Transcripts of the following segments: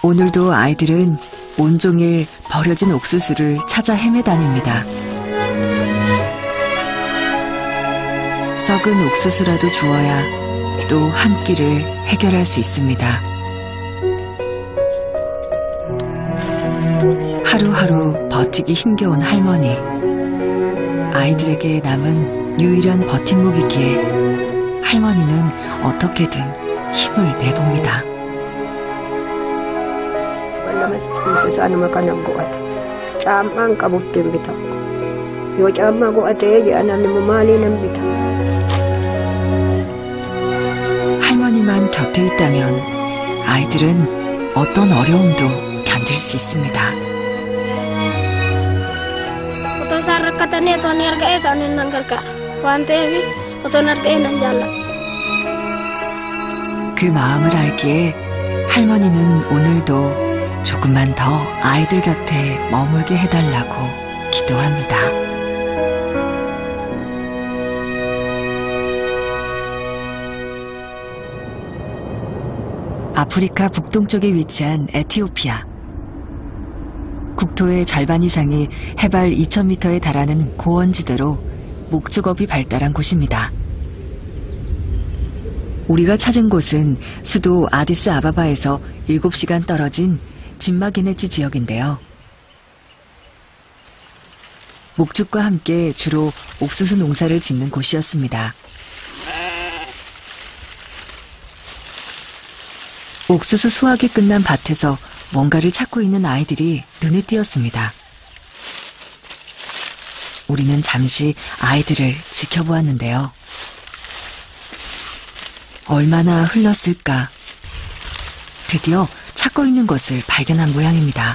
오늘도 아이들은 온종일 버려진 옥수수를 찾아 헤매다닙니다. 썩은 옥수수라도 주어야 또 한 끼를 해결할 수 있습니다. 하루하루 버티기 힘겨운 할머니. 아이들에게 남은 유일한 버팀목이기에 할머니는 어떻게든 힘을 내봅니다. 할머니만 곁에 있다면 아이들은 어떤 어려움도 견딜 수 있습니다. 그 마음을 알기에 할머니는 오늘도 조금만 더 아이들 곁에 머물게 해달라고 기도합니다. 아프리카 북동쪽에 위치한 에티오피아. 국토의 절반 이상이 해발 2000m에 달하는 고원지대로 목축업이 발달한 곳입니다. 우리가 찾은 곳은 수도 아디스 아바바에서 7시간 떨어진 진마게네지 지역인데요. 목축과 함께 주로 옥수수 농사를 짓는 곳이었습니다. 옥수수 수확이 끝난 밭에서 뭔가를 찾고 있는 아이들이 눈에 띄었습니다. 우리는 잠시 아이들을 지켜보았는데요. 얼마나 흘렀을까? 드디어 찾고 있는 것을 발견한 모양입니다.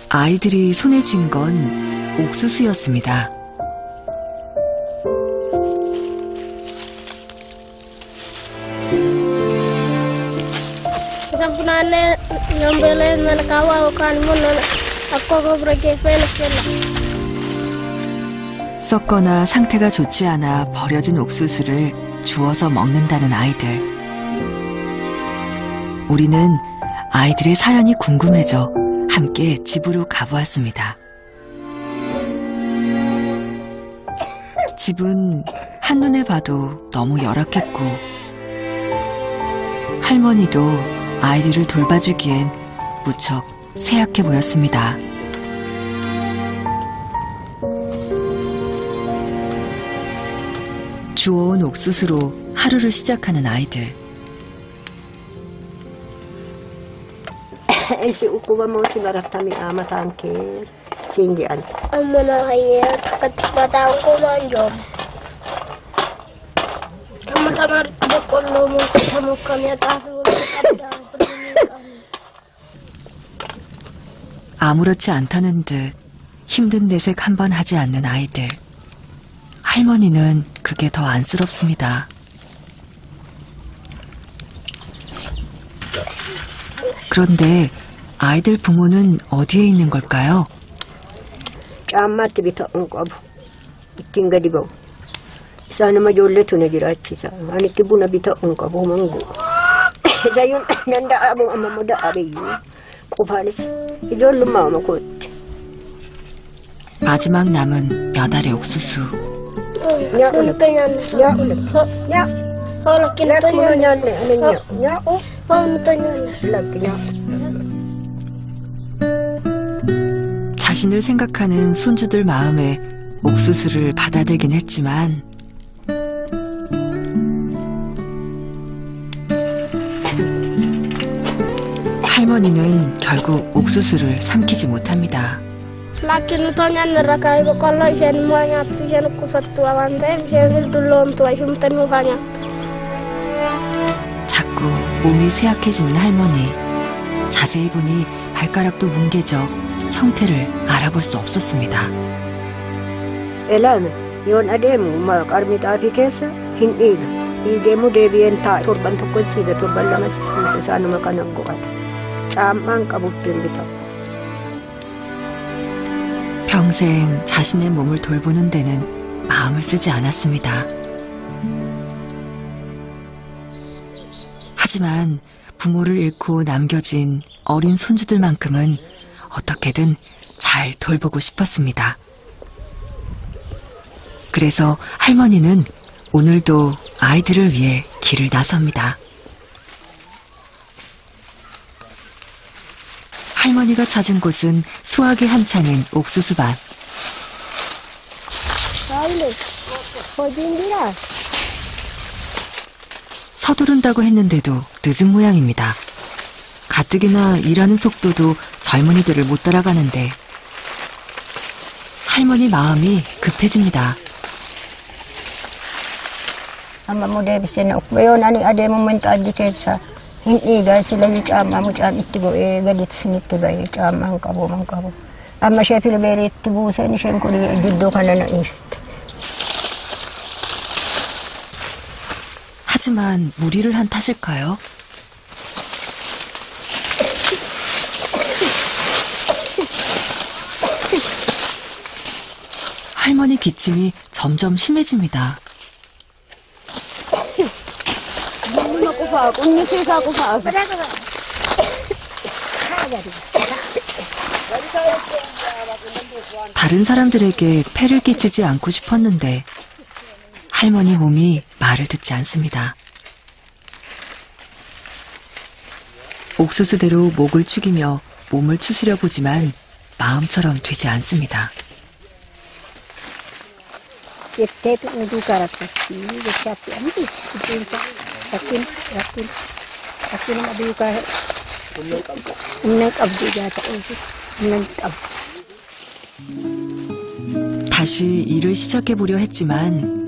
아이들이 손에 쥔 건 옥수수였습니다. 썩거나 상태가 좋지 않아 버려진 옥수수를 주워서 먹는다는 아이들. 우리는 아이들의 사연이 궁금해져 함께 집으로 가보았습니다. 집은 한눈에 봐도 너무 열악했고 할머니도 아이들을 돌봐주기엔 무척 쇠약해 보였습니다. 주워온 옥수수로 하루를 시작하는 아이들. 아무렇지 않다는 듯 힘든 내색 한 번 하지 않는 아이들. 할머니는 그게 더 안쓰럽습니다. 그런데 아이들 부모는 어디에 있는 걸까요? 마지막 남은 몇 알의 옥수수. 자신을 생각하는 손주들 마음에 옥수수를 받아들긴 했지만 할머니는 결국 옥수수를 삼키지 못합니다. 자꾸 몸이 쇠약해지는 할머니. 자세히 보니 발가락도 뭉개져 형태를 알아볼 수 없었습니다. 평생 자신의 몸을 돌보는 데는 마음을 쓰지 않았습니다. 하지만 부모를 잃고 남겨진 어린 손주들만큼은 어떻게든 잘 돌보고 싶었습니다. 그래서 할머니는 오늘도 아이들을 위해 길을 나섭니다. 할머니가 찾은 곳은 수확이 한창인 옥수수밭. 서두른다고 했는데도 늦은 모양입니다. 가뜩이나 일하는 속도도 젊은이들을 못 따라가는데 할머니 마음이 급해집니다. Amma mo deebisee ngayon ani adeemu minta addi keessa hin dhiigaa silanii caammaa mucaan itti bu'ee gaditti sinitti ba'ee caammaan qabu man qabu. Amma ishee filbeeriitti buuseen isheen kun gidduu kana na dhiifte. 하지만 무리를 한 탓일까요? 할머니 기침이 점점 심해집니다. 다른 사람들에게 폐를 끼치지 않고 싶었는데 할머니 몸이 말을 듣지 않습니다. 옥수수대로 목을 축이며 몸을 추스려 보지만 마음처럼 되지 않습니다. 다시 일을 시작해보려 했지만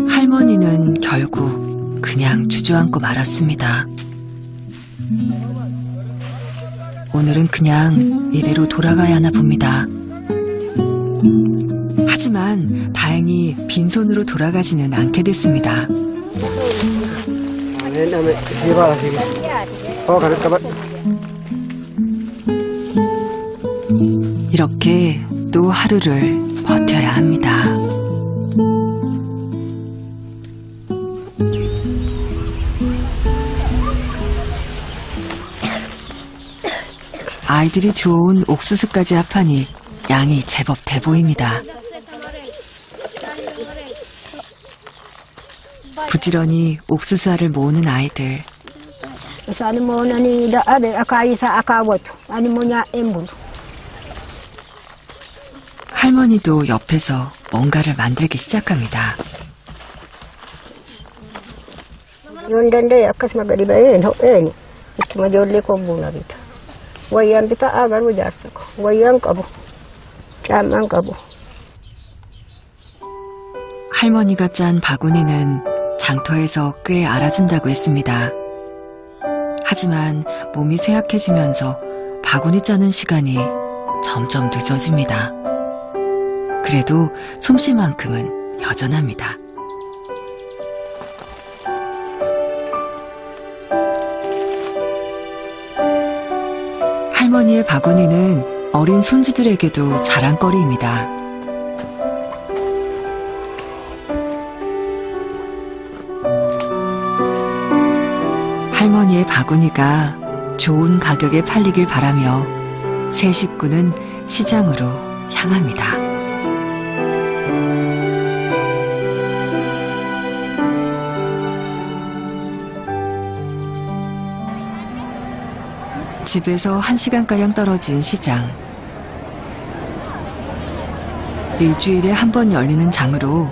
할머니는 결국 그냥 주저앉고 말았습니다. 오늘은 그냥 이대로 돌아가야 하나 봅니다. 하지만 다행히 빈손으로 돌아가지는 않게 됐습니다. 이렇게 또 하루를 버텨야 합니다. 아이들이 주워온 옥수수까지 합하니 양이 제법 돼 보입니다. 부지런히 옥수수알을 모으는 아이들. 할머니도 옆에서 뭔가를 만들기 시작합니다. 할머니가 짠 바구니는 장터에서 꽤 알아준다고 했습니다. 하지만 몸이 쇠약해지면서 바구니 짜는 시간이 점점 늦어집니다. 그래도 솜씨만큼은 여전합니다. 할머니의 바구니는 어린 손주들에게도 자랑거리입니다. 할머니의 바구니가 좋은 가격에 팔리길 바라며 세 식구는 시장으로 향합니다. 집에서 1시간가량 떨어진 시장. 일주일에 한 번 열리는 장으로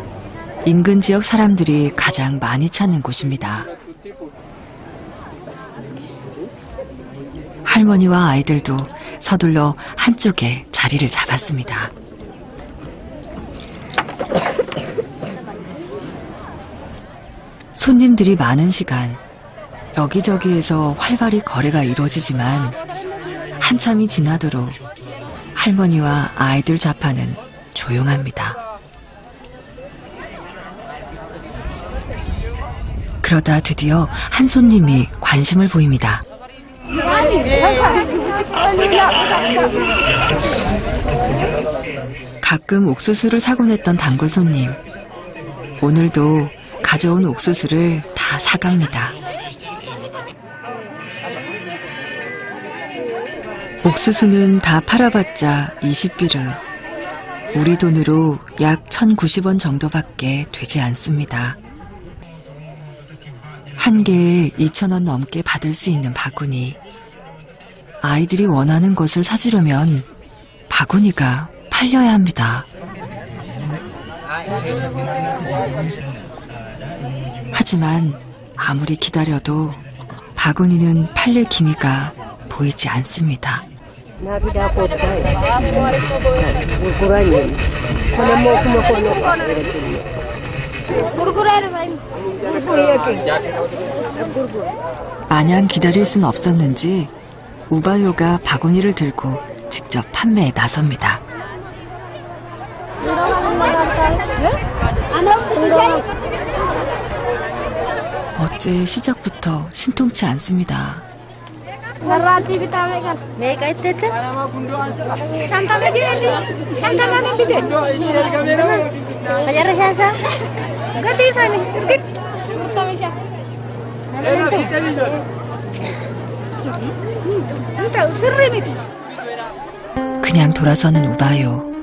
인근 지역 사람들이 가장 많이 찾는 곳입니다. 할머니와 아이들도 서둘러 한쪽에 자리를 잡았습니다. 손님들이 많은 시간, 여기저기에서 활발히 거래가 이루어지지만 한참이 지나도록 할머니와 아이들 좌파는 조용합니다. 그러다 드디어 한 손님이 관심을 보입니다. 가끔 옥수수를 사곤 했던 단골 손님. 오늘도 가져온 옥수수를 다 다 사갑니다. 옥수수는 다 팔아봤자 20비르. 우리 돈으로 약 1,090원 정도밖에 되지 않습니다. 한 개에 2,000원 넘게 받을 수 있는 바구니. 아이들이 원하는 것을 사주려면 바구니가 팔려야 합니다. 하지만 아무리 기다려도 바구니는 팔릴 기미가 보이지 않습니다. 마냥 기다릴 순 없었는지 우바요가 바구니를 들고 직접 판매에 나섭니다. 어째 시작부터 신통치 않습니다. 그냥 돌아서는 우바요.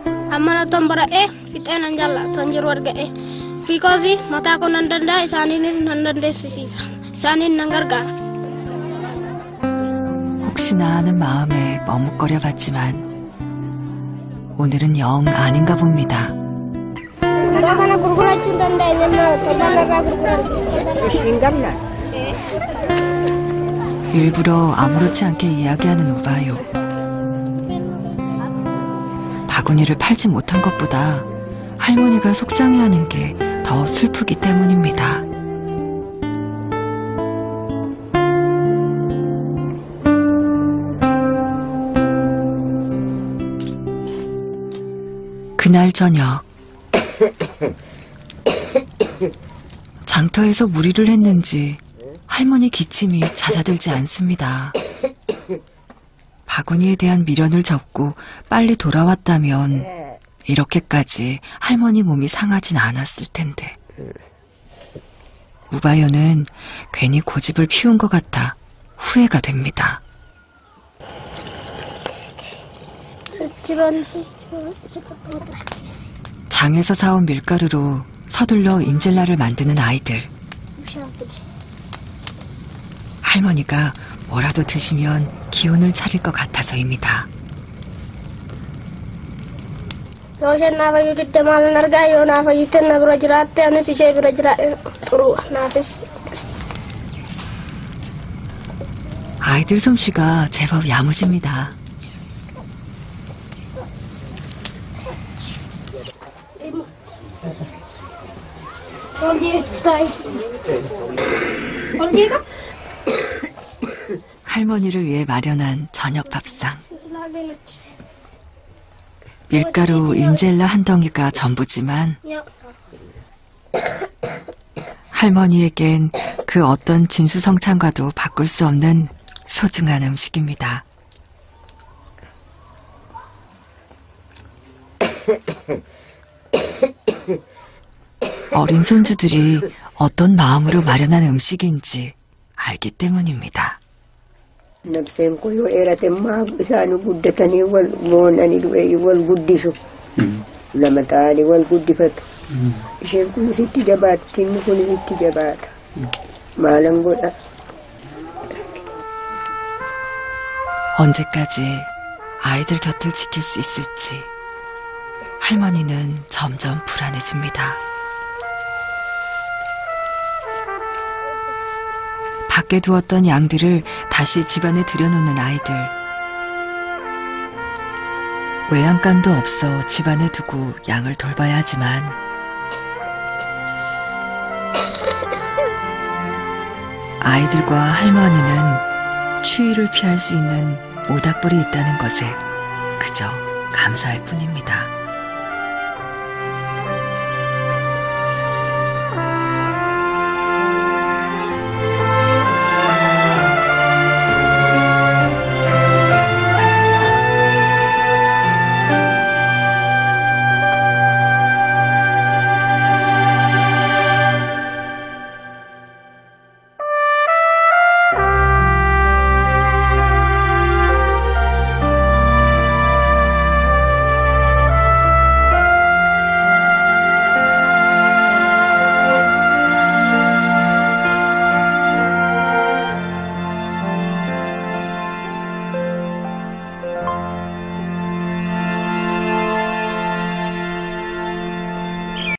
혹시나 하는 마음에 머뭇거려 봤지만 오늘은 영 아닌가 봅니다. 일부러 아무렇지 않게 이야기하는 우바요. 바구니를 팔지 못한 것보다 할머니가 속상해하는 게 더 슬프기 때문입니다. 그날 저녁 장터에서 무리를 했는지 할머니 기침이 잦아들지 않습니다. 바구니에 대한 미련을 접고 빨리 돌아왔다면 이렇게까지 할머니 몸이 상하진 않았을 텐데. 우바요는 괜히 고집을 피운 것 같아 후회가 됩니다. 장에서 사온 밀가루로 서둘러 인젤라를 만드는 아이들. 할머니가 뭐라도 드시면 기운을 차릴 것 같아서입니다. 아이들 솜씨가 제법 야무집니다. 할머니를 위해 마련한 저녁 밥상. 밀가루 인젤라 한 덩이가 전부지만 할머니에겐 그 어떤 진수성찬과도 바꿀 수 없는 소중한 음식입니다. 어린 손주들이 어떤 마음으로 마련한 음식인지 알기 때문입니다. Nabseen kun yoo eeratemmaa isaanii guddatanii wal moonanii du'e wal guddisu. Lama ta'anii wal guddifatu. Isheen kun sitti jabaatti, inni kun sitti jabaata. Maalan godha. 언제까지 아이들 곁을 지킬 수 있을지 할머니는 점점 불안해집니다. 밖에 두었던 양들을 다시 집안에 들여놓는 아이들. 외양간도 없어 집안에 두고 양을 돌봐야 하지만 아이들과 할머니는 추위를 피할 수 있는 모닥불이 있다는 것에 그저 감사할 뿐입니다.